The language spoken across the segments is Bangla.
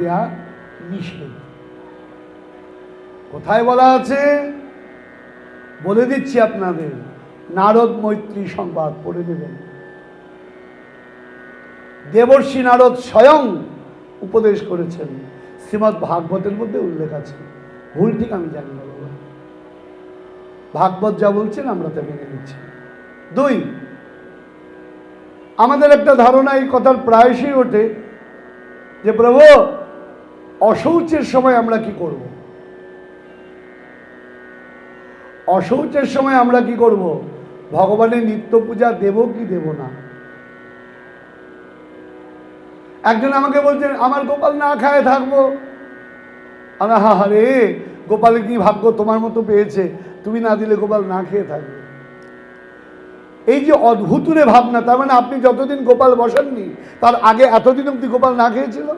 দেয়া নিষেধ। কোথায় বলা আছে বলে দিচ্ছি আপনাদের, নারদ মৈত্রী সংবাদ পড়ে নেবেন। দেবর্ষি নারদ স্বয়ং উপদেশ করেছেন, শ্রীমদ্ ভাগবতের মধ্যে উল্লেখ আছে। ভুল ঠিক আমি জানি না বাবা, ভাগবত যা বলছেন আমরা তা মেনে নিচ্ছি। দুই, আমাদের একটা ধারণা এই কথার প্রায়শই ওঠে যে প্রভু অশৌচের সময় আমরা কি করব, অশৌচের সময় আমরা কি করব, ভগবানের নিত্য পূজা দেব কি দেব না। একজন আমাকে বলছেন আমার গোপাল না খায় থাকবো। হা রে, গোপালের কি ভাগ্য তোমার মতো পেয়েছে, তুমি না দিলে গোপাল না খেয়ে থাকবে। এই যে অদ্ভুতুরে ভাবনা, তার মানে আপনি যতদিন গোপাল বসাননি তার আগে এতদিন অব্দি গোপাল না খেয়েছিল,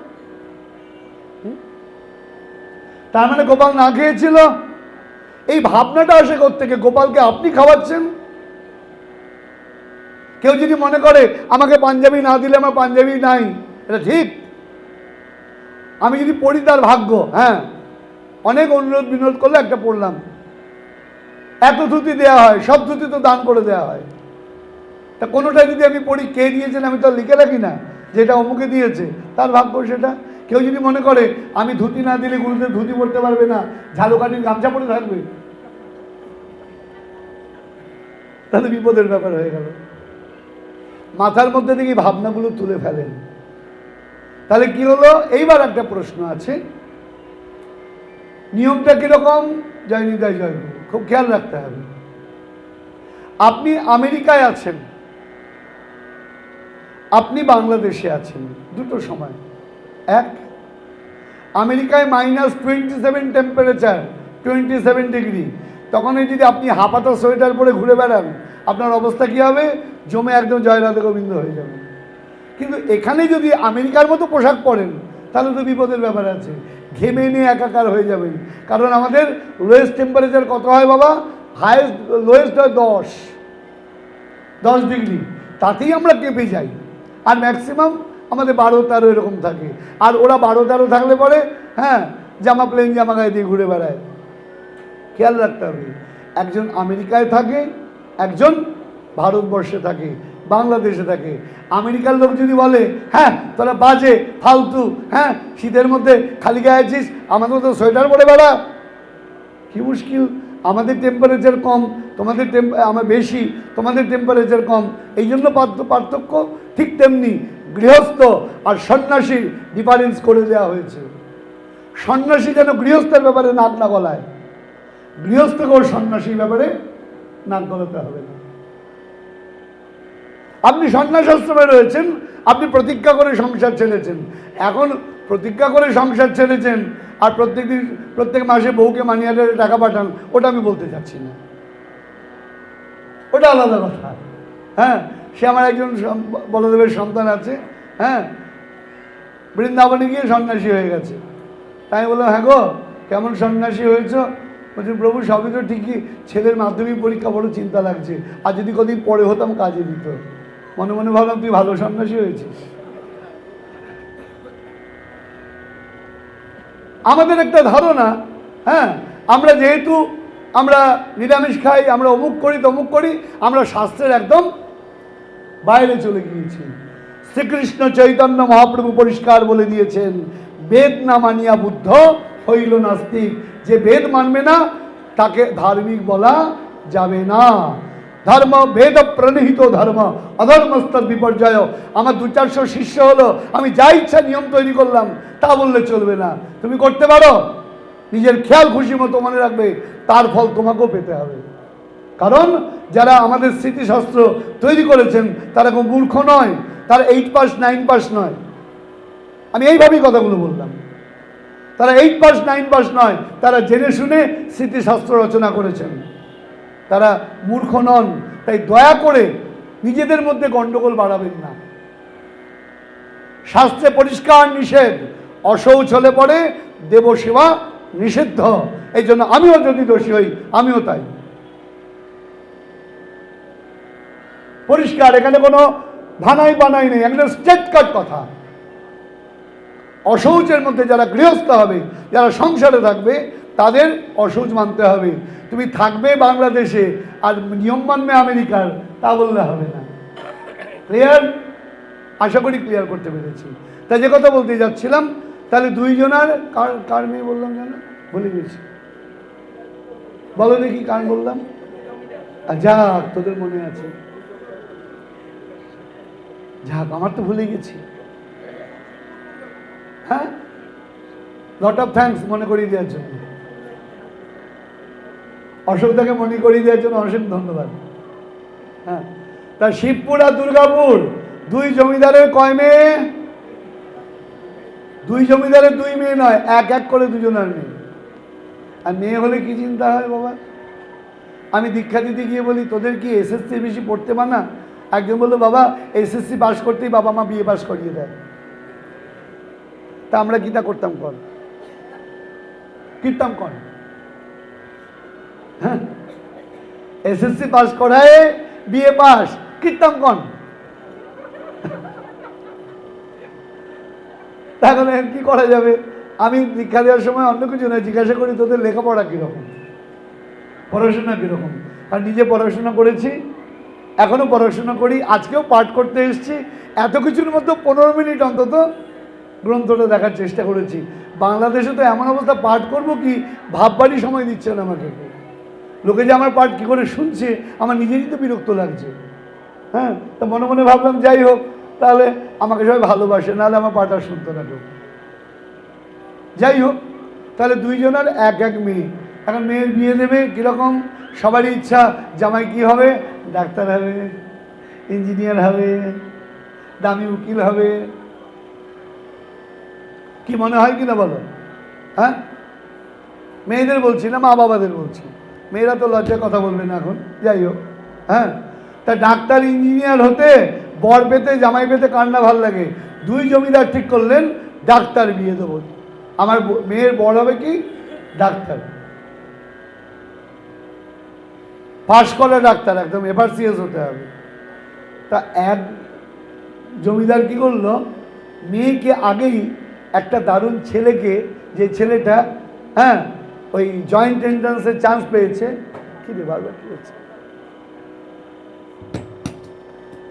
তার মানে গোপাল না খেয়েছিল। এই ভাবনাটা আসে কোত্থেকে? গোপালকে আপনি খাওয়াচ্ছেন। কেউ যদি মনে করে আমাকে পাঞ্জাবি না দিলে আমার পাঞ্জাবি নাই, এটা ঠিক। আমি যদি পড়ি তার ভাগ্য, হ্যাঁ অনেক অনুরোধ বিনোদ করলে একটা পড়লাম, এত ধুতি দেওয়া হয়, সব ধুতি তো দান করে দেওয়া হয়। তা কোনোটা যদি আমি পড়ি কে দিয়েছেন আমি তো লিখে রাখি না যেটা অমুকে দিয়েছে, তার ভাগ্য সেটা। কেউ যদি মনে করে আমি ধুতি না দিলে গুরুদেব ধুতি পড়তে পারবে না, ঝালুকাঠির গামছা পরে থাকবে, তাহলে বিপদের ব্যাপার হয়ে গেল। মাথার মধ্যে থেকে ভাবনাগুলো তুলে ফেলেন। তাহলে কি হলো? এইবার একটা প্রশ্ন আছে, নিয়মটা কিরকম? জয় নিতাই জয় গুরু, খুব খেয়াল রাখতে হবে। আপনি আমেরিকায় আছেন, আপনি বাংলাদেশে আছেন, দুটো সময় এক। আমেরিকায় -27 টেম্পারেচার, 27 ডিগ্রি, তখন যদি আপনি হাফাতা সোয়েটার পরে ঘুরে বেড়ান আপনার অবস্থা কি হবে? জমে একদম জয় রাধা গোবিন্দ হয়ে যাবে। কিন্তু এখানে যদি আমেরিকার মতো পোশাক পরেন তাহলে তো বিপদের ব্যাপার আছে, ঘেমে নিয়ে একাকার হয়ে যাবেন। কারণ আমাদের লোয়েস্ট টেম্পারেচার কত হয় বাবা? হাইয়েস্ট লোয়েস্ট হয় 10 ডিগ্রি, তাতেই আমরা কেঁপে যাই। আর ম্যাক্সিমাম আমাদের 12-13 এরকম থাকে। আর ওরা 12-13 থাকলে পরে হ্যাঁ জামা, প্লেন জামা গায়ে দিয়ে ঘুরে বেড়ায়। খেয়াল রাখতে হবে, একজন আমেরিকায় থাকে, একজন ভারতবর্ষে থাকে, বাংলাদেশে থাকে। আমেরিকার লোক যদি বলে হ্যাঁ তোরা বাজে ফালতু, হ্যাঁ শীতের মধ্যে খালি গায়ে আছিস, আমাদের তো সোয়েটার পরে বেড়া, কি মুশকিল। আমাদের টেম্পারেচার কম, তোমাদের আমার বেশি, তোমাদের টেম্পারেচার কম, এই জন্য পার্থক্য। ঠিক তেমনি গৃহস্থ আর সন্ন্যাসীর ডিফারেন্স করে দেওয়া হয়েছে। সন্ন্যাসী যেন গৃহস্থের ব্যাপারে নাক না গলায়, গৃহস্থকেও সন্ন্যাসীর ব্যাপারে নাক গলাতে হবে না। আপনি সন্ন্যাসাশ্রমে রয়েছেন, আপনি প্রতিজ্ঞা করে সংসার ছেড়েছেন। এখন প্রতিজ্ঞা করে সংসার ছেড়েছেন আর প্রত্যেক মাসে বউকে মানি অর্ডারে টাকা পাঠান, ওটা আমি বলতে চাচ্ছি না, ওটা আলাদা কথা। হ্যাঁ, সে আমার একজন বলদেবের সন্তান আছে, হ্যাঁ বৃন্দাবনে গিয়ে সন্ন্যাসী হয়ে গেছে। তাই বললাম হ্যাঁ গো কেমন সন্ন্যাসী হয়েছ? বলছেন প্রভু সবই তো ঠিকই, ছেলের মাধ্যমিক পরীক্ষা বড় চিন্তা লাগছে, আর যদি কদিন পরে হতাম কাজে দিত। মনে মনে ভাবলাম তুই ভালো সন্ন্যাসী হয়েছিস। আমাদের একটা ধারণা, হ্যাঁ আমরা যেহেতু আমরা নিরামিষ খাই, আমরা অমুক করি তমুক করি, আমরা শাস্ত্রের একদম বাইরে চলে গিয়েছি। শ্রীকৃষ্ণ চৈতন্য মহাপ্রভু পরিষ্কার বলে দিয়েছেন, বেদ না মানিয়া বুদ্ধ হইল নাস্তিক। যে বেদ মানবে না তাকে ধার্মিক বলা যাবে না। ধর্ম বেদ প্রণীহিত ধর্ম, অধর্মস্তর বিপর্যয়। আমার 200-400 শিষ্য হলো, আমি যা ইচ্ছা নিয়ম তৈরি করলাম তা বললে চলবে না। তুমি করতে পারো, নিজের খেয়াল খুশি মতো, মনে রাখবে তার ফল তোমাকেও পেতে হবে। কারণ যারা আমাদের স্মৃতিশাস্ত্র তৈরি করেছেন তারা কোনো মূর্খ নয়, তারা 8 পাস 9 পাস নয়। আমি এইভাবেই কথাগুলো বললাম, তারা 8 পাস 9 পাস নয়, তারা জেনে শুনে স্মৃতিশাস্ত্র রচনা করেছেন, তারা মূর্খ নন। তাই দয়া করে নিজেদের মধ্যে গণ্ডগোল বাড়াবেন না। শাস্ত্রে পরিষ্কার নিষেধ, অশৌচ হলে পরে দেবসেবা নিষিদ্ধ। এই জন্য আমিও যদি দোষী হই আমিও তাই, পরিষ্কার, এখানে কোনো ধানাই বানাই নেই, একদম স্ট্রেট কাট কথা। অশৌচের মধ্যে যারা গৃহস্থ হবে, যারা সংসারে থাকবে, তাদের অশৌচ মানতে হবে। তুমি থাকবে বাংলাদেশে আর নিয়ম মানবে আমেরিকার, তা বললে হবে না। ক্লিয়ার? আশা করি ক্লিয়ার করতে পেরেছি। তাই যে কথা বলতে যাচ্ছিলাম, তাহলে দুইজনার কার মেয়ে বললাম জানো, ভুলে গেছি, বলো দেখি কার বললাম। যাক, তোদের মনে আছে, যাক, আমার তো ভুলে গেছি। হ্যাঁ, লট অফ থ্যাঙ্কস মনে করিয়ে দেওয়ার জন্য, অশোকদাকে মনে করিয়ে দেওয়ার জন্য অসীম ধন্যবাদ। হ্যাঁ, তা শিবপুর আর দুর্গাপুর দুই জমিদারের কয় মেয়ে? দুই জমিদারের দুই মেয়ে নয়, এক এক করে দুজনের মেয়ে। আর মেয়ে হলে কি চিন্তা হয় বাবা? আমি দীক্ষা দিতে গিয়ে বলি, তোদের কি এসএসসি বেশি পড়তে মানা? একজন বললো, বাবা এসএসসি পাস করতেই বাবা মা বিয়ে পাস করিয়ে দেয়। তা আমরা গীতা করতাম কর, কীর্তাম কর। হ্যাঁ, এসএসসি পাস করায় বিয়ে পাস, কীর্তাম কন। তাহলে কি করা যাবে? আমি দীক্ষা দেওয়ার সময় অন্য কিছু না, জিজ্ঞাসা করি তোদের লেখাপড়া কীরকম, পড়াশোনা কীরকম। আর নিজে পড়াশোনা করেছি, এখনও পড়াশোনা করি, আজকেও পাঠ করতে এসেছি। এত কিছুর মধ্যে 15 মিনিট অন্তত গ্রন্থটা দেখার চেষ্টা করেছি। বাংলাদেশে তো এমন অবস্থা, পাঠ করব কি ভাববারই সময় দিচ্ছে না আমাকে। লোকে যে আমার পাঠ কী করে শুনছে, আমার নিজেরই তো বিরক্ত লাগছে। হ্যাঁ, তা মনে মনে ভাবলাম যাই হোক, তাহলে আমাকে সবাই ভালোবাসে, নাহলে আমার পাঠ আর শুনতো না কেউ। যাই হোক, তাহলে দুইজনের এক এক মেয়ে। এখন মেয়ের বিয়ে দেবে কীরকম? সবারই ইচ্ছা, জামাই কি হবে? ডাক্তার হবে, ইঞ্জিনিয়ার হবে, দামি উকিল হবে। কি মনে হয় কিনা বলো? হ্যাঁ, মেয়েদের বলছি না, মা বাবাদের বলছি। মেয়েরা তো লজ্জায় কথা বলবে না এখন। যাই হোক, হ্যাঁ, তা ডাক্তার ইঞ্জিনিয়ার হতে বর পেতে জামাই পেতে কান্না ভাল লাগে। দুই জমিদার ঠিক করলেন ডাক্তার বিয়ে দেবো, আমার মেয়ের বর হবে কি ডাক্তার, পাশ করা ডাক্তার, একদম এফআরসিএস হতে হবে। তা এক জমিদার কি করলো, মেয়েকে আগেই একটা দারুণ ছেলেকে, যে ছেলেটা হ্যাঁ ওই জয়েন্ট এন্ট্রান্সের চান্স পেয়েছে, কি রে বারবার কি হচ্ছে,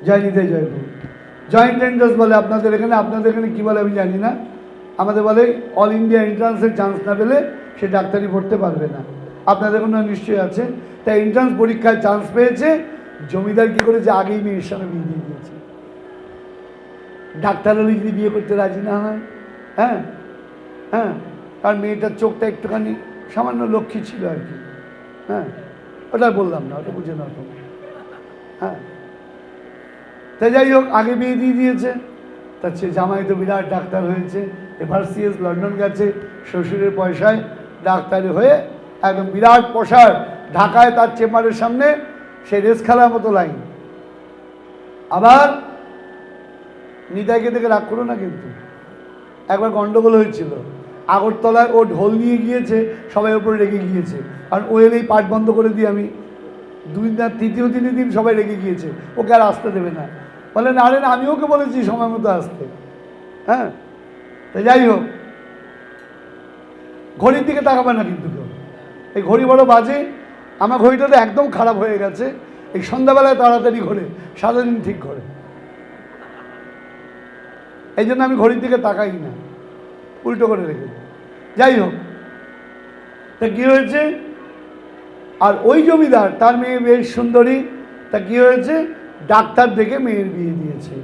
জয় নিতাই জয় গুরু, জয়েন্ট এন্ট্রান্স বলে আপনাদের এখানে, আপনাদের এখানে কী বলে আমি জানি না, আমাদের বলে অল ইন্ডিয়া এন্ট্রান্সের চান্স না পেলে সে ডাক্তারি পড়তে পারবে না। আপনাদের কোনো নিশ্চয়ই আছে। তাই এন্ট্রান্স পরীক্ষায় চান্স পেয়েছে, জমিদার কী করেছে, আগেই মেয়ের সঙ্গে বিয়ে দিয়ে দিয়েছে। ডাক্তার হলে যদি বিয়ে করতে রাজি না হয়, হ্যাঁ হ্যাঁ, কারণ মেয়েটার চোখটা একটুখানি সামান্য লক্ষ্মী ছিল আর কি। হ্যাঁ, ওটা বললাম না, ওটা বুঝে না তো। হ্যাঁ, তাই যাই হোক, আগে বিয়ে দিয়ে দিয়েছে। তার সে জামাই তো বিরাট ডাক্তার হয়েছে, এফআরসিএস লন্ডন গেছে, শ্বশুরের পয়সায় ডাক্তারি হয়ে একদম বিরাট প্রসার। ঢাকায় তার চেম্বারের সামনে সে রেস খেলার মতো লাইন। আবার নিতাইকে থেকে রাগ করো না, কিন্তু একবার গন্ডগোল হয়েছিল আগরতলায়, ও ঢোল নিয়ে গিয়েছে, সবাই ওপরে রেগে গিয়েছে, কারণ ও এলেই পাঠ বন্ধ করে দিই আমি। তৃতীয় দিন সবাই রেগে গিয়েছে, ওকে আর আসতে দেবে না। বলে না রে, আমি ওকে বলেছি সময় মতো আসতে। হ্যাঁ, তো যাই হোক, ঘড়ির দিকে তাকাবে না কিন্তু কেউ। এই ঘড়ি বড় বাজে, আমার ঘড়িটা তো একদম খারাপ হয়ে গেছে। এই সন্ধ্যাবেলায় তাড়াতাড়ি ঘোরে, সারাদিন ঠিক ঘোরে, এই জন্য আমি ঘড়ির দিকে তাকাই না, উল্টো করে রেখে। যাই হোক, তা কী হয়েছে, আর ওই জমিদার তার মেয়ে বেশ সুন্দরী, তা কী হয়েছে, ডাক্তার দেখে মেয়ের বিয়ে দিয়েছে।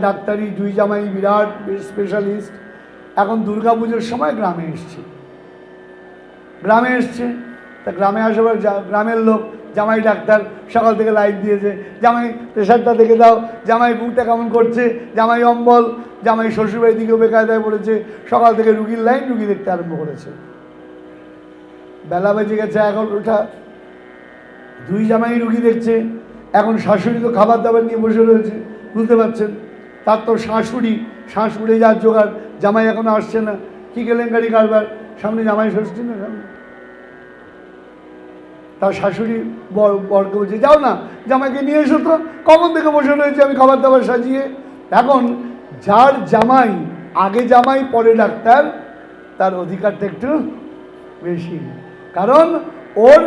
ডাক্তারি দুই জামাই বিরাট স্পেশালিস্ট। এখন দুর্গা পুজোর সময় গ্রামে এসছে, তা গ্রামে আসার গ্রামের লোক, জামাই ডাক্তার, সকাল থেকে লাইট দিয়েছে, জামাই প্রেশারটা দেখে দাও, জামাই বুকটা কেমন করছে, জামাই অম্বল, জামাই শ্বশুরবাড়ির দিকেও বেকায়দায় পড়েছে, সকাল থেকে রুগীর লাইন, রুগী দেখতে আরম্ভ করেছে। বেলা বেজে গেছে 11টা, দুই জামাই রুগী দেখছে। এখন শাশুড়ি তো খাবার দাবার নিয়ে বসে রয়েছে, বুঝতে পারছেন, তার তো শ্বাস উড়ে যাওয়ার জোগাড়, জামাই এখনো আসছে না। কী কেলেঙ্কারি কারবার, সামনে জামাই ষষ্ঠী না, সামনে তার শাশুড়ি বরকে বলছে, যাও না জামাইকে নিয়ে এসো তো, কখন থেকে বসে রয়েছে আমি খাবার দাবার সাজিয়ে। এখন যার জামাই আগে জামাই পরে ডাক্তার, তার অধিকারটা একটু বেশি। কারণ ওর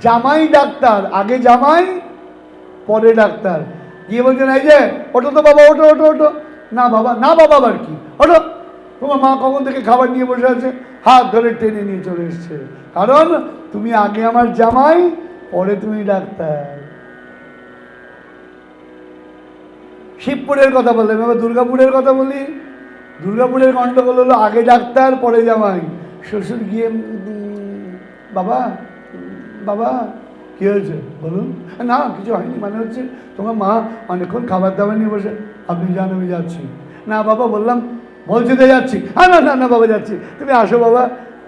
জামাই ডাক্তার, আগে জামাই পরে ডাক্তার। গিয়ে বলছেন এই যে ওঠো তো বাবা, ওঠো ওঠো ওঠো। না বাবা, না বাবা আবার কি, ওঠো। তোমার মা কখন থেকে খাবার নিয়ে বসে আছে, হাত ধরে টেনে নিয়ে চলে এসছে। কারণ তুমি আগে আমার জামাই, পরে তুমি ডাক্তার। শিবপুরের কথা বললাম, এবার দুর্গাপুরের কথা বলি। দুর্গাপুরের গন্ডগোল হলো আগে ডাক্তার পরে জামাই। শ্বশুর গিয়ে বাবা বাবা কী হয়েছে বলুন। না কিছু হয়নি, মানে হচ্ছে তোমার মা অনেকক্ষণ খাবার দাবার নিয়ে বসে, আপনি যান আমি যাচ্ছি। না বাবা বললাম, বলছি তো যাচ্ছি। হ্যাঁ না না না বাবা যাচ্ছি, তুমি আসো বাবা।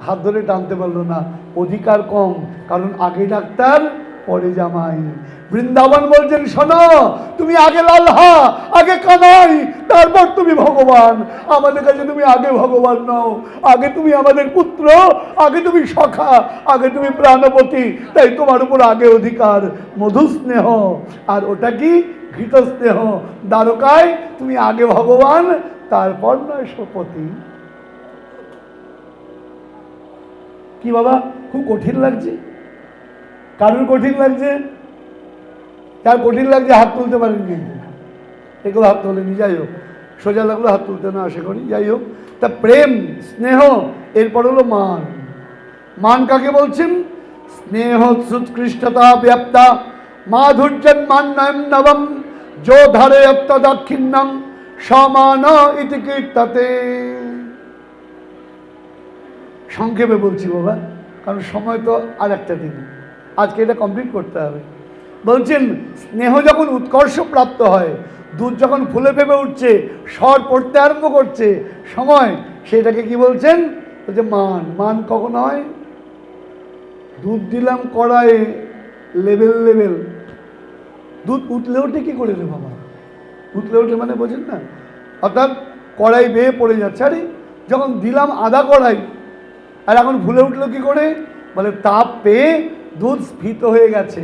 হাত ধরে টানতে পারলো না, অধিকার কম, কারণ আগে ডাক্তার পরে জামাই। বৃন্দাবন বলছেন শোনো, তুমি আগে লালহা, আগে কানাই, তারপর তুমি ভগবান। আমাদের কাছে তুমি আগে ভগবান নও, আগে তুমি আমাদের পুত্র, আগে তুমি সখা, আগে তুমি প্রাণপতি, তাই তোমার উপর আগে অধিকার মধু স্নেহ। আর ওটা কি ঘৃত স্নেহ। দ্বারকায় তুমি আগে ভগবান, তারপর নয় সপতি। কি বাবা খুব কঠিন লাগছে? কারুর কঠিন লাগছে? তার কঠিন লাগছে হাত তুলতে পারেন, কিন্তু এগুলো হাত তোলেনি। যাই হোক, সোজা লাগলো হাত তুলতে না, আশা করি। যাই হোক, তা প্রেম স্নেহ, এরপর হলো মান। মান কাকে বলছেন? স্নেহ সুৎকৃষ্টতা ব্যাপ্তা মাধুর্যন মান্যম নবম যো ধারে দাক্ষিণ্যম সমান ইতি কীর্ততে। সংক্ষেপে বলছি বাবা, কারণ সময় তো আর একটা দিন, আজকে এটা কমপ্লিট করতে হবে। বলছেন স্নেহ যখন উৎকর্ষ প্রাপ্ত হয়, দুধ যখন ফুলে ফেপে উঠছে, স্বর পড়তে আরম্ভ করছে সময়, সেটাকে কি বলছেন? বলছে মান। মান কখন হয়? দুধ দিলাম কড়াইয়ে, লেবেল লেবেল, দুধ উতলে ওঠে কি করে রে বাবা? উতলে ওঠে মানে বোঝেন না? অর্থাৎ কড়াই বেয়ে পড়ে যাচ্ছে। আরে যখন দিলাম আধা কড়াই, আর এখন ফুলে উঠলো কি করে? বলে তাপ পেয়ে দুধ স্ফীত হয়ে গেছে,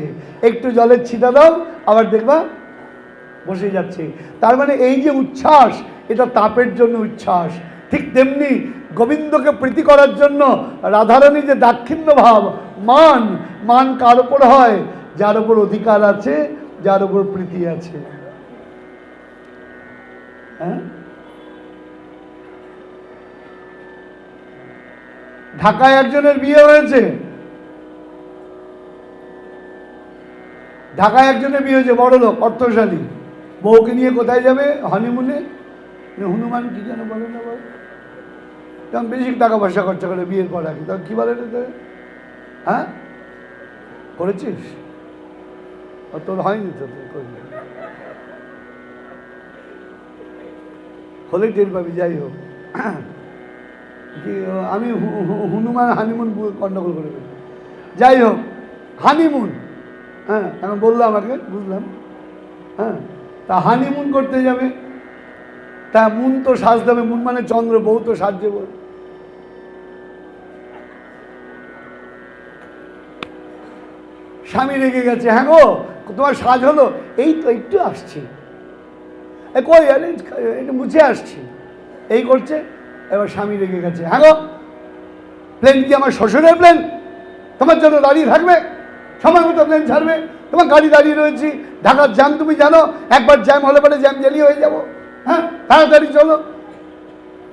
একটু জলের ছিটা দাও, আবার দেখবা বসে যাচ্ছে। তার মানে এই যে উচ্ছ্বাস, এটা তাপের জন্য উচ্ছ্বাস। ঠিক তেমনি গোবিন্দকে প্রীতি করার জন্য রাধারানী যে দাক্ষিণ্য ভাব, মান। মান কার ওপর হয়? যার ওপর অধিকার আছে, যার ওপর প্রীতি আছে। হ্যাঁ, ঢাকায় একজনের বিয়ে হয়েছে, ঢাকায় একজনের বিয়ে হয়েছে, বড় লোক, অর্থশালী। বউকে নিয়ে কোথায় যাবে? হনিমুনে। হনুমান কি যেন বলে না বল, তখন বেশি টাকা পয়সা খরচা করে বিয়ের পর আগে, তখন কি বলে রে? হ্যাঁ করেছিস? তোর হয়নি তো, করবি হলে টের পাবি। যাই হোক, আমি হনুমান হানিমুন গন্ডগোল করে ফেলি। যাই হোক, হানিমুন, হ্যাঁ এখন বললো আমাকে, বুঝলাম। হ্যাঁ, তা হানিমুন করতে যাবে, তা মুন তো সাজতে হবে। মুন মানে চন্দ্র, বউ তো সাজছে। স্বামী রেগে গেছে, হ্যাঁ গো তোমার সাজ হলো? এই তো একটু আসছি, কই একটু মুছে আসছি, এই করছে। এবার স্বামী রেগে গেছে, হ্যাঁ গো প্লেন কি আমার শ্বশুরের প্লেন? তোমার জন্য দাঁড়িয়ে থাকবে, সময় মতো প্লেন ছাড়বে, তোমার গাড়ি দাঁড়িয়ে রয়েছি, ঢাকার জ্যাম তুমি জানো, একবার জ্যাম হলে পরে জ্যাম জ্বালিয়ে হয়ে যাবো। হ্যাঁ তাড়াতাড়ি চলো।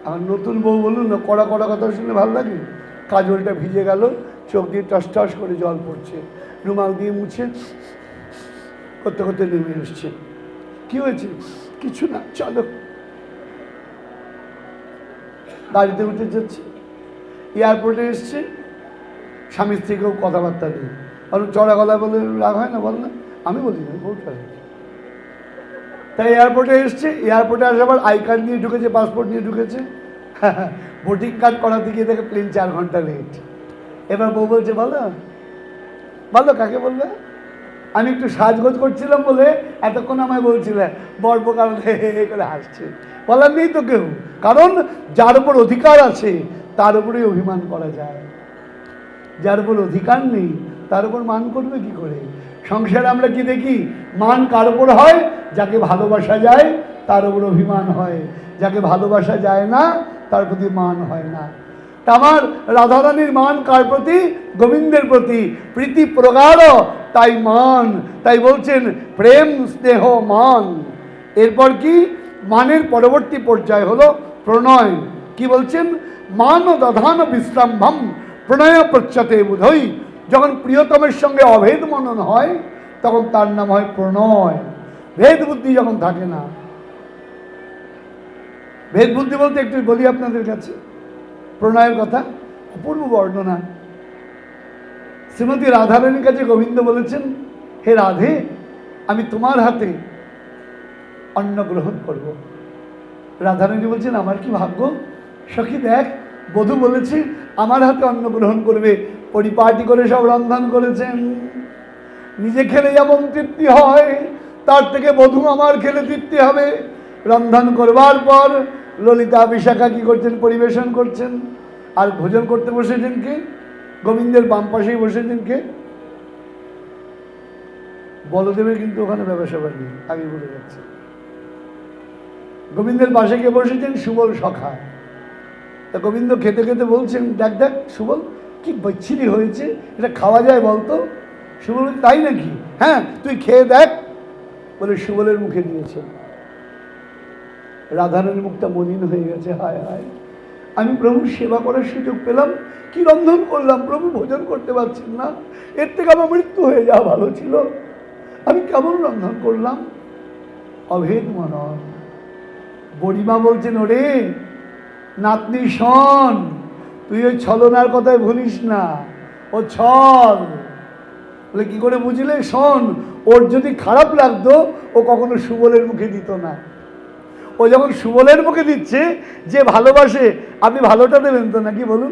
আমার নতুন বউ বলুন না, কড়া কড়া কথা শুনে ভালো লাগে। কাজলটা ভিজে গেল, চোখ দিয়ে টস টস করে জল পড়ছে, রুমাল দিয়ে মুছে করতে করতে নেমে এসছে। কি হয়েছে? কিছু না, চলো। গাড়িতে উঠে যাচ্ছে, এয়ারপোর্টে এসছে, স্বামী স্ত্রীকেও কথাবার্তা নেই। আর চড়া গলায় বলে রাগ হয় না, বল না? আমি বলি না, বহুত রাগ। তাই এয়ারপোর্টে এসছে, এয়ারপোর্টে আসার পর আই কার্ড নিয়ে ঢুকেছে, পাসপোর্ট নিয়ে ঢুকেছে। ভোটিং কার্ড করাতে গিয়ে দেখে প্লেন 4 ঘন্টা লেট। এবার বউ বলছে বলো বলো, কাকে বলবে? আমি একটু সাজগোজ করছিলাম বলে এতক্ষণ আমায় বলছিলে, বর্বকাল করে হাসছে। বলার নেই তো কেউ, কারণ যার উপর অধিকার আছে তার উপরেই অভিমান করা যায়। যার উপর অধিকার নেই তার উপর মান করবে কি করে? সংসারে আমরা কি দেখি? মান কার উপর হয়? যাকে ভালোবাসা যায় তার উপর অভিমান হয়, যাকে ভালোবাসা যায় না তার প্রতি মান হয় না। তা আমার রাধারানীর মান কার প্রতি? গোবিন্দের প্রতি। প্রীতি প্রগাঢ় তাই মান, তাই বলছেন প্রেম স্নেহ মান। এরপর কি? মানের পরবর্তী পর্যায় হলো প্রণয়। কি বলছেন? মান ও দধান বিশ্রাম্ভম প্রণয় প্রচ্ছতে বোধই। যখন প্রিয়তমের সঙ্গে অভেদ মনন হয় তখন তার নাম হয় প্রণয়। ভেদ বুদ্ধি যখন থাকে না। ভেদ বুদ্ধি বলতে একটু বলি আপনাদের কাছে প্রণয়ের কথা। অপূর্ব বর্ণনা। শ্রীমতী রাধারানীর কাছে গোবিন্দ বলেছেন, হে রাধে, আমি তোমার হাতে অন্ন গ্রহণ করব। রাধারানী বলছেন, আমার কি ভাগ্য। সখী দেখ, বধূ বলেছে আমার হাতে অন্ন গ্রহণ করবে। পরিপাটি করে সব রন্ধন করেছেন। নিজে খেলে যেমন তৃপ্তি হয়, তার থেকে বধূ আমার খেলে তৃপ্তি হবে। রন্ধন করবার পর ললিতা বিশাখা কি করছেন? পরিবেশন করছেন। আর ভোজন করতে বসেছেন কে? গোবিন্দের বাম পাশেই বসেছেন কে? বলদেবের কিন্তু ওখানে ব্যবসা বাড়ি আগে বলে যাচ্ছে। গোবিন্দের পাশে কে বসেছেন? সুবল সখা। তা গোবিন্দ খেতে খেতে বলছেন, দেখ দেখ সুবল, কি বিচ্ছিরি হয়েছে, এটা খাওয়া যায় বলতো? সুবল, তাই নাকি? হ্যাঁ, তুই খেয়ে দেখ বলে সুবলের মুখে দিয়েছেন। রাধারানীর মুখটা মলিন হয়ে গেছে। হায় হায়, আমি প্রভুর সেবা করার সুযোগ পেলাম, কি রন্ধন করলাম, প্রভু ভোজন করতে পারছেন না, এর থেকে আমার মৃত্যু হয়ে যাওয়া ভালো ছিল। আমি কেমন রন্ধন করলাম। অভেদ মনন। বড়িমা বলছেন, ওরে নাতনি শোন, তুই ওই ছলনার কথায় ভুলিস না, ও ছল। বলে কি করে বুঝলে? শোন, ওর যদি খারাপ লাগতো ও কখনো সুবলের মুখে দিত না। ও যখন সুবলের মুখে দিচ্ছে, যে ভালোবাসে, আপনি ভালোটা দেবেন তো নাকি বলুন?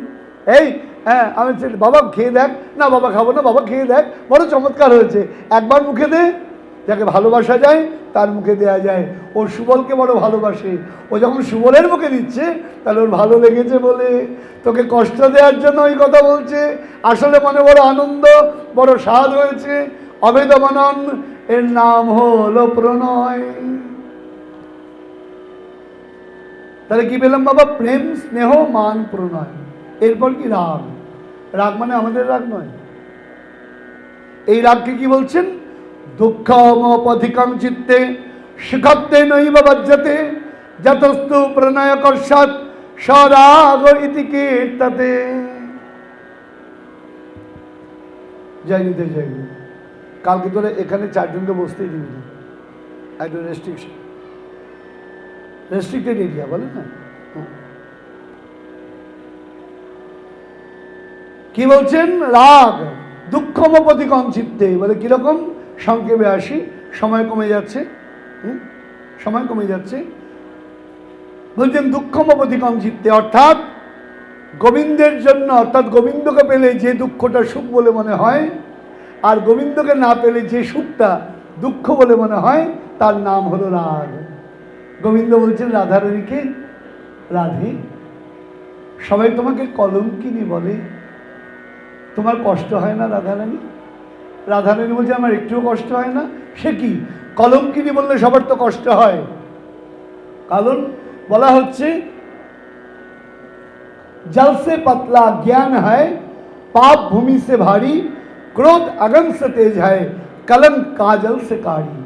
এই হ্যাঁ, আমি বাবা খেয়ে দেখ। না বাবা খাবো না, বাবা খেয়ে দেখ, বড় চমৎকার হয়েছে। একবার মুখে দে, যাকে ভালোবাসা যায় তার মুখে দেয়া যায়। ও সুবলকে বড় ভালোবাসে। ও যখন সুবলের মুখে দিচ্ছে তাহলে ওর ভালো লেগেছে বলে তোকে কষ্ট দেওয়ার জন্য ওই কথা বলছে। আসলে মনে বড় আনন্দ, বড় স্বাদ হয়েছে। অভেদ মনন, এর নাম হলো প্রণয়। তাহলে কি পেলাম বাবা? প্রেম স্নেহ মান প্রণয়। এরপর কি? রাগ। রাগ মানে আমাদের রাগ নয়। এই রাগকে কি বলছেন? দুঃখমপধিকং চিত্তে শিখত্তে নৈব বজ্জতে যতস্তু প্রণয় কর্ষাৎ সরাগ ইতি কীর্ততে। যাইনি তো যাইনি, কালকে তোরা এখানে চারজনকে বসতেই দিবি না, একটু রেস্ট্রিকশন, রেস্ট্রিক্টেড এরিয়া বলে না। কি বলছেন? রাগ দুঃখমপধিকং চিত্তে, বলে কিরকম? সংক্ষেপে আসি, সময় কমে যাচ্ছে, সময় কমে যাচ্ছে। বলছেন দুঃখমপধিকং চিত্তে, অর্থাৎ গোবিন্দের জন্য, অর্থাৎ গোবিন্দকে পেলে যে দুঃখটা সুখ বলে মনে হয়, আর গোবিন্দকে না পেলে যে সুখটা দুঃখ বলে মনে হয়, তার নাম হলো রাগ। গোবিন্দ বলছেন রাধারানীকে, রাধে, সবাই তোমাকে কলঙ্কিনী বলে, তোমার কষ্ট হয় না রাধারানী? রাধারানী বলছে, আমার একটুও কষ্ট হয় না। সে কি? কলঙ্কিনী বললে সবার তো কষ্ট হয়। কারণ বলা হচ্ছে जल से पतला ज्ञान है, पाप भूमि से भारी, क्रोध अगन से तेज है, कलंक काजल से काढ़ी।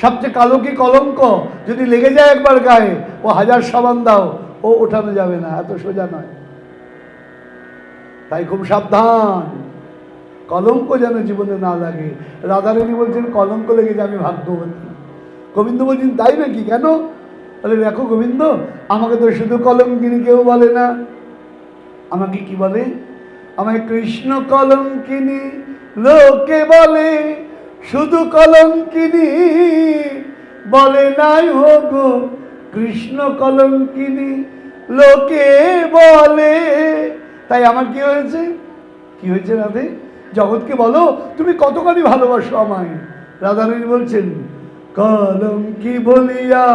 সবচেয়ে কালো কি কলঙ্ক, যদি লেগে যায় একবার গায়ে, ও হাজার সাবান দাও ও ওঠানো যাবে না, এত সোজা নয়। তাই খুব সাবধান, কলঙ্ক যেন জীবনে না লাগে। রাধারানী বলছেন কলঙ্ক লেগেছে, আমি ভাগ্যবতী। গোবিন্দ বলছেন তাই নাকি? কেন? তাহলে দেখো গোবিন্দ, আমাকে তো শুধু কলঙ্কিনী কেউ বলে না, আমাকে কি বলে? আমায় কৃষ্ণ কলঙ্কিনী লোকে বলে, শুধু কলঙ্কিনী বলে নাই গো, কৃষ্ণ কলঙ্কিনী লোকে বলে। তাই আমার কি হয়েছে? কি হয়েছে রাধে? জগৎকে বলো তুমি কতখানি ভালোবাসো আমায়। রাধারানী বলছেন কলঙ্কি বলিয়া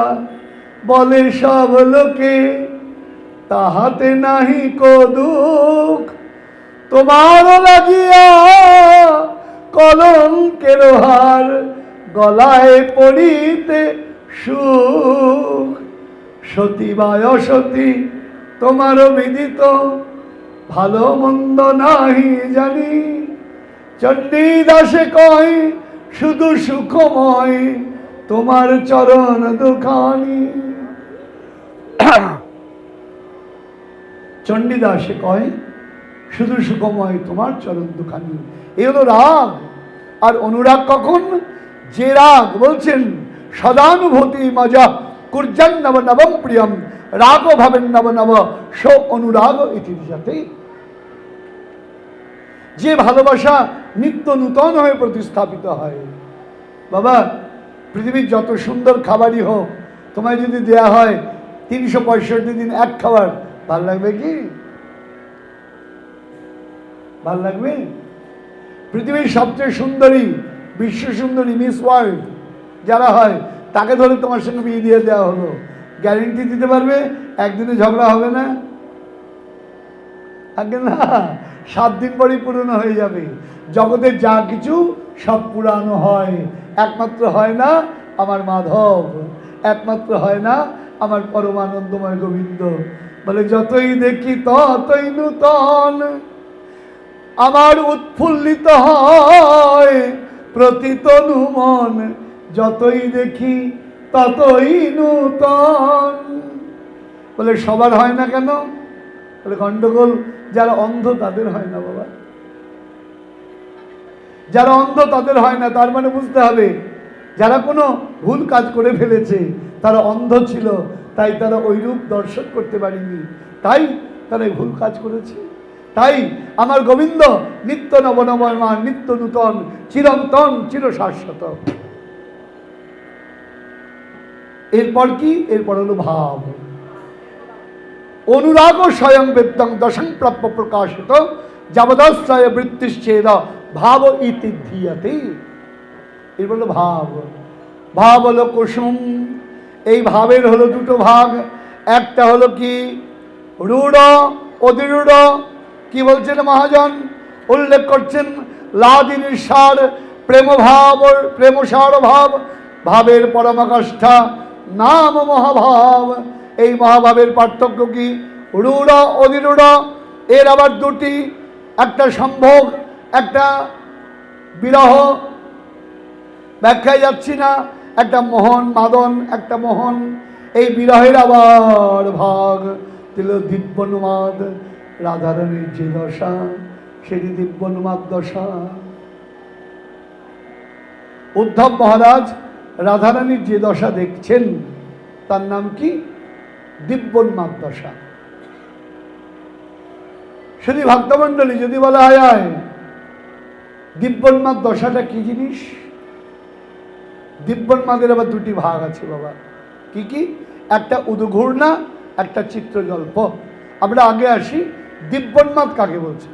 বলে সব লোকে, তাহাতে নাহি কো দুঃখ, তোমার লাগিয়া কলঙ্কের হার গলায় পড়িতে সুখ। সতী বা অসতী তোমার বিদিত, ভালো মন্দ নাহি জানি। চণ্ডী দাসে কয় শুধু সুখময় তোমার চরণ দুখানি। চণ্ডীদাসে কয় শুধু সুখময় তোমার চরণ দুখানি। এই হলো রাগ। আর অনুরাগ কখন? যে রাগ বলছেন সদানুভূতি মজা কুর্যান নব নবম প্রিয়ম রাগ ভাবেন নব নব সো অনুরাগ ইতি যাতে। যে ভালোবাসা নিত্য নূতন হয়ে প্রতিস্থাপিত হয়। বাবা, পৃথিবীর যত সুন্দর খাবারই হোক, তোমায় যদি দেয়া হয় 365 দিন এক খাবার, ভাল লাগবে কি? ভাল লাগবে? পৃথিবীর সবচেয়ে সুন্দরী, বিশ্ব সুন্দরী মিস ওয়ার্ল্ড যারা হয়, তাকে ধরে তোমার সঙ্গে বিয়ে দিয়ে দেওয়া হলো, গ্যারেন্টি দিতে পারবে একদিনে ঝগড়া হবে না? আগে না, 7 দিন পরেই পুরনো হয়ে যাবে। জগতের যা কিছু সব পুরানো হয়, একমাত্র হয় না আমার মাধব, একমাত্র হয় না আমার পরমানন্দময় গোবিন্দ। বলে যতই দেখি ততই নূতন আমার উৎফুল্লিত হয় প্রতি তনু মন। যতই দেখি ততই নূতন। বলে সবার হয় না কেন? বলে গন্ডগোল যারা অন্ধ তাদের হয় না বাবা, যারা অন্ধ তাদের হয় না। তার মানে বুঝতে হবে যারা কোনো ভুল কাজ করে ফেলেছে তারা অন্ধ ছিল, তাই তারা ওই রূপ দর্শন করতে পারেনি, তাই তারা ভুল কাজ করেছে। তাই আমার গোবিন্দ নিত্য নবনবমান, নিত্য নূতন, চিরন্তন, চির শাশ্বত। এরপর কি? এরপর হলো ভাব। অনুরাগ স্বয়ং বেদ্যং দশং প্রাপ্য প্রকাশিত যাবদাশ্রয় বৃত্তিশ্চেদ ভাব ইতি ধিয়াতে। এরপর হলো ভাব। ভাব হলো কুসুম। এই ভাবের হলো দুটো ভাগ। একটা হলো কি? রূঢ়, অধিরূঢ়। কি বলছেন মহাজন? উল্লেখ করছেন লাদিনীর সার প্রেম ভাব, প্রেমসার ভাব, ভাবের পরমাকাষ্ঠা নাম মহাভাব। এই মহাভাবের পার্থক্য কি? রূঢ়, অধিরূঢ়। এর আবার দুটি, একটা সম্ভোগ, একটা বিরহ। ব্যাখ্যায় যাচ্ছি না। একটা মোহন মাদন, একটা মোহন। এই বিরহের আবার ভাগ দিল দিব্যনুমাদ। রাধারানীর যে দশা, সেটি দিব্যনুমাদ দশা। উদ্ধব মহারাজ রাধারানীর যে দশা দেখছেন তার নাম কি? দিব্যোন্মাদ দশা। শুধু ভক্তমণ্ডলী যদি বলা হয় দিব্যোন্মাদ দশাটা কি জিনিস? দিব্যোন্মাদের আবার দুটি ভাগ আছে বাবা। কি কি? একটা উদ্ঘূর্ণা, একটা চিত্রজল্প। আমরা আগে আসি দিব্যোন্মাদ কাকে বলছি।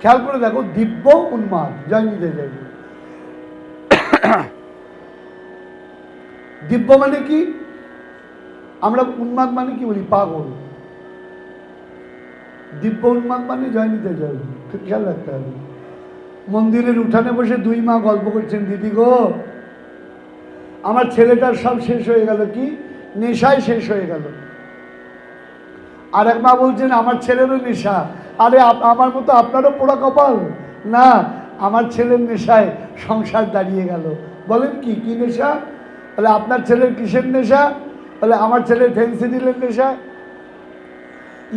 খেয়াল করে দেখো, দিব্য উন্মাদ, জয় নিতে যাই। দিব্য মানে কি? আমরা উন্মাদ মানে কি বলি? পাগল। দিব্য উন্মাদ মানে জয় নিতে যাই। খেয়াল রাখতে হবে। মন্দিরের উঠানে বসে 2 মা গল্প করছেন, দিদি গো আমার ছেলেটার সব শেষ হয়ে গেল। কি? নেশায় শেষ হয়ে গেল। আর এক মা বলছেন আমার ছেলেরও নেশা। আরে আমার মতো আপনারও পোড়া কপাল না, আমার ছেলের নেশায় সংসার দাঁড়িয়ে গেল। বলেন কি কি নেশা? বলে আপনার ছেলের কিসের নেশা? বলে আমার ছেলের ফেন্সিডিলের নেশা,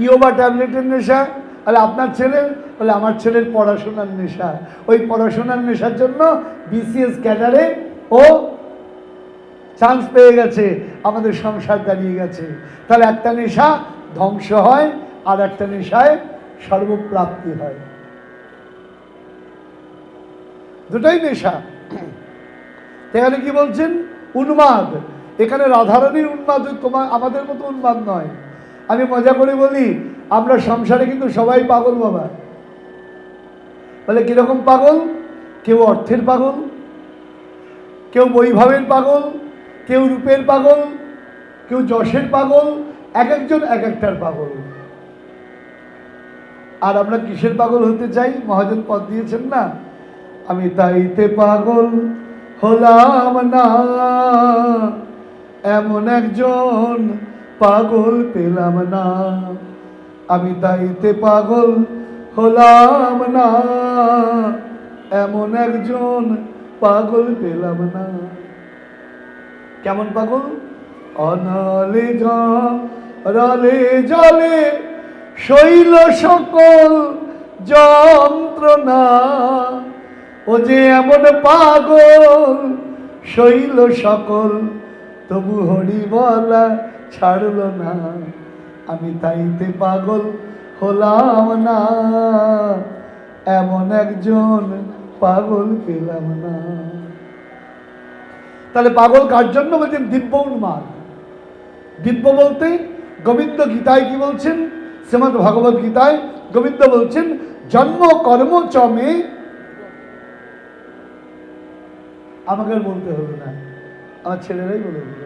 ইয়োবা ট্যাবলেটের নেশা। বলে আপনার ছেলের? বলে আমার ছেলের পড়াশোনার নেশা। ওই পড়াশোনার নেশার জন্য বিসিএস ক্যাডারে ও চান্স পেয়ে গেছে, আমাদের সংসার দাঁড়িয়ে গেছে। তাহলে একটা নেশা ধ্বংস হয়, আর একটা নেশায় সর্বপ্রাপ্তি হয়। দুটোই নেশা। এখানে কি বলছেন? উন্মাদ। এখানে রাধারানীর উন্মাদ, তোমার আমাদের মতো উন্মাদ নয়। আমি মজা করে বলি আমরা সংসারে কিন্তু সবাই পাগল বাবা। বলে কিরকম পাগল? কেউ অর্থের পাগল, কেউ বৈভবের পাগল, কেউ রূপের পাগল, কেউ যশের পাগল। এক একজন এক একটার পাগল। আর আমরা কিসের পাগল হতে চাই? মহাজন পদ দিয়েছেন না, আমি তাইতে পাগল হলাম না, এমন একজন পাগল পেলাম না, আমি তাইতে পাগল হলাম না, এমন একজন পাগল পেলাম না। কেমন পাগল? অনলে জলে জলে শৈল সকল যন্ত্রণা, ও যে এমন পাগল শৈল সকল, তবু হরি বলা ছাড়ল না, আমি তাইতে পাগল হলাম না, এমন একজন পাগল পেলাম না। তাহলে পাগল কার জন্য বলছেন? দিব্য উন্মাদ। দিব্য বলতে গোবিন্দ গীতায় কি বলছেন? শ্রীমদ্ ভগবত গীতায় গোবিন্দ বলছেন, জন্ম কর্ম চমে, আমাকে আর বলতে হলো না, আমার ছেলেরাই বলে দিল,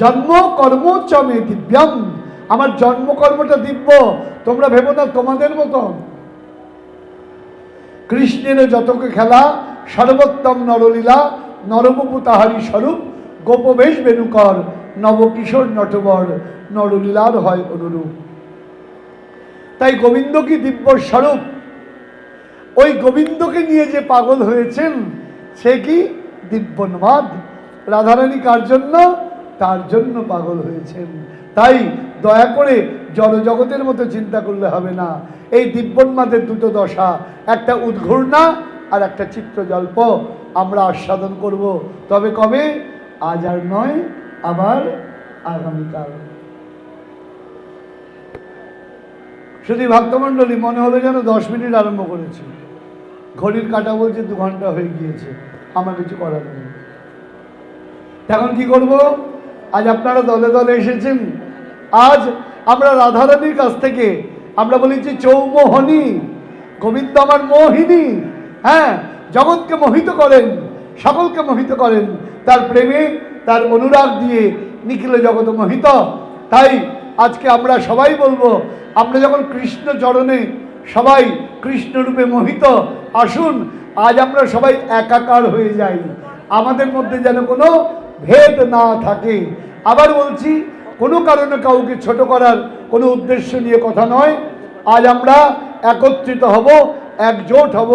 জন্ম কর্ম চমে দিব্যাম, আমার জন্মকর্মটা দিব্য। তোমরা ভেবো না তোমাদের মতন। কৃষ্ণের যতকে খেলা, সর্বোত্তম নরলীলা, নরবপু তাহারি স্বরূপ, গোপবেশ বেণুকর, নবকিশোর নটবর, নরলীলার হয় অনুরূপ। তাই গোবিন্দ কি দিব্য স্বরূপ? ওই গোবিন্দকে নিয়ে যে পাগল হয়েছেন সে কি দিব্যোন্মাদ। রাধারানী কার জন্য? তার জন্য পাগল হয়েছেন। তাই দয়া করে জড়জগতের মতো চিন্তা করলে হবে না। এই দিব্যোন্মাদের দুটো দশা, একটা উদ্ঘূর্ণা আর একটা চিত্রজল্প, আমরা আস্বাদন করব। তবে কবে? আজ আর নয়, আবার আগামীকাল। শুধু ভক্তমণ্ডলী, মনে হলো যেন 10 মিনিট আরম্ভ করেছি, ঘড়ির কাঁটা বলছে 2 ঘন্টা হয়ে গিয়েছে, আমার কিছু করার নেই। এখন কি করব? আজ আপনারা দলে দলে এসেছেন। আজ আমরা রাধারানীর কাছ থেকে আমরা বলেছি চৌমোহনী, গোবিন্দ আমার মোহিনী। হ্যাঁ, জগৎকে মোহিত করেন, সকলকে মোহিত করেন, তার প্রেমে তার অনুরাগ দিয়ে নিখিল জগৎ মোহিত। তাই আজকে আমরা সবাই বলবো, আমরা যখন কৃষ্ণ চরণে সবাই কৃষ্ণরূপে মোহিত, আসুন আজ আমরা সবাই একাকার হয়ে যাই, আমাদের মধ্যে যেন কোনো ভেদ না থাকে। আবার বলছি, কোনো কারণে কাউকে ছোট করার কোনো উদ্দেশ্য নিয়ে কথা নয়। আজ আমরা একত্রিত হব, একজোট হব,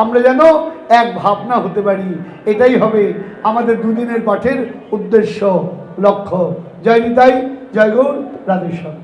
আমরা যেন এক ভাবনা হতে পারি। এটাই হবে আমাদের দুদিনের পাঠের উদ্দেশ্য, লক্ষ্য। জয় নিতাই, জয় গৌর, রাধেশ্বর।